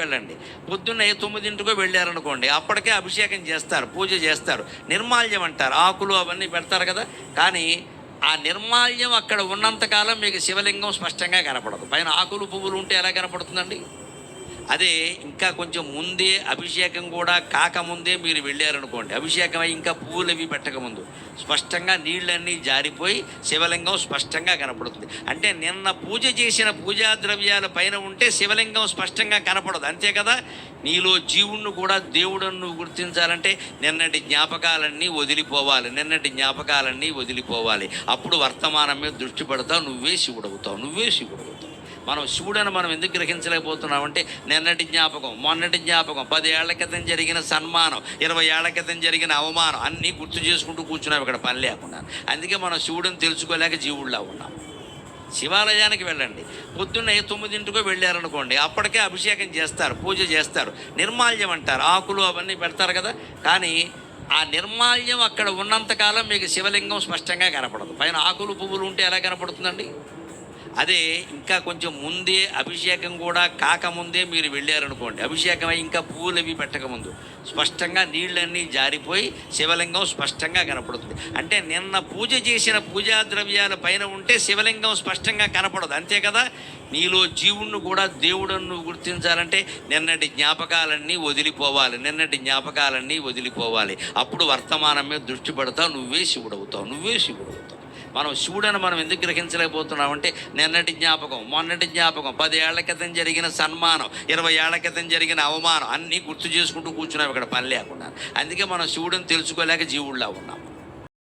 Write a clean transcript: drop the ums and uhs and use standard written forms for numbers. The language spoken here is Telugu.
వెళ్ళండి. పొద్దున్నే 9ంటికో వెళ్ళారనుకోండి, అప్పటికే అభిషేకం చేస్తారు, పూజ చేస్తారు, నిర్మాల్యం అంటారు, ఆకులు అవన్నీ పెడతారు కదా. కానీ ఆ నిర్మాల్యం అక్కడ ఉన్నంతకాలం మీకు శివలింగం స్పష్టంగా కనపడదు. పైన ఆకులు పువ్వులు ఉంటే ఎలా కనపడుతుందండి? అదే ఇంకా కొంచెం ముందే, అభిషేకం కూడా కాకముందే మీరు వెళ్ళారనుకోండి, అభిషేకం అయి ఇంకా పువ్వులు అవి పెట్టకముందు స్పష్టంగా నీళ్ళన్నీ జారిపోయి శివలింగం స్పష్టంగా కనపడుతుంది. అంటే నిన్న పూజ చేసిన పూజా ద్రవ్యాల పైన ఉంటే శివలింగం స్పష్టంగా కనపడదు, అంతే కదా. నీలో జీవుణ్ణి కూడా దేవుడನ್ನು నువ్వు గుర్తించాలంటే నిన్నటి జ్ఞాపకాలన్నీ వదిలిపోవాలి, నిన్నటి జ్ఞాపకాలన్నీ వదిలిపోవాలి. అప్పుడు వర్తమానం మీద దృష్టి పెడతావు, నువ్వే శివుడవుతావు, నువ్వే శివుడవుతావు. మనం శివుడని మనం ఎందుకు గ్రహించలేకపోతున్నామంటే నిన్నటి జ్ఞాపకం, మొన్నటి జ్ఞాపకం, 10 ఏళ్ల క్రితం జరిగిన సన్మానం, 20 ఏళ్ల క్రితం జరిగిన అవమానం అన్నీ గుర్తు చేసుకుంటూ కూర్చున్నాం ఇక్కడ పని లేకుండా. అందుకే మనం శివుడిని తెలుసుకోలేక జీవుళ్ళ ఉన్నాం. శివాలయానికి వెళ్ళండి. పొద్దున్నే 9ంటికో వెళ్ళారనుకోండి, అప్పటికే అభిషేకం చేస్తారు, పూజ చేస్తారు, నిర్మాల్యం అంటారు, ఆకులు అవన్నీ పెడతారు కదా. కానీ ఆ నిర్మాల్యం అక్కడ ఉన్నంతకాలం మీకు శివలింగం స్పష్టంగా కనపడదు. పైన ఆకులు పువ్వులు ఉంటే ఎలా కనపడుతుందండి? అదే ఇంకా కొంచెం ముందే, అభిషేకం కూడా కాకముందే మీరు వెళ్ళారనుకోండి, అభిషేకం అయి ఇంకా పువ్వులు అవి పెట్టకముందు స్పష్టంగా నీళ్ళన్నీ జారిపోయి శివలింగం స్పష్టంగా కనపడుతుంది. అంటే నిన్న పూజ చేసిన పూజా ద్రవ్యాల పైన ఉంటే శివలింగం స్పష్టంగా కనపడదు, అంతే కదా. నీలో జీవుణ్ణి కూడా దేవుడನ್ನು నువ్వు గుర్తించాలంటే నిన్నటి జ్ఞాపకాలన్నీ వదిలిపోవాలి, నిన్నటి జ్ఞాపకాలన్నీ వదిలిపోవాలి. అప్పుడు వర్తమానం మీద దృష్టి పెడతావు, నువ్వే శివుడవుతావు, నువ్వే శివుడవుతావు. మనం శివుడని మనం ఎందుకు గ్రహించలేకపోతున్నామంటే నిన్నటి జ్ఞాపకం, మొన్నటి జ్ఞాపకం, 10 ఏళ్ల క్రితం జరిగిన సన్మానం, 20 ఏళ్ల క్రితం జరిగిన అవమానం అన్నీ గుర్తు చేసుకుంటూ కూర్చున్నాం ఇక్కడ పని లేకుండా. అందుకే మనం శివుడిని తెలుసుకోలేక జీవుళ్ళ ఉన్నాం.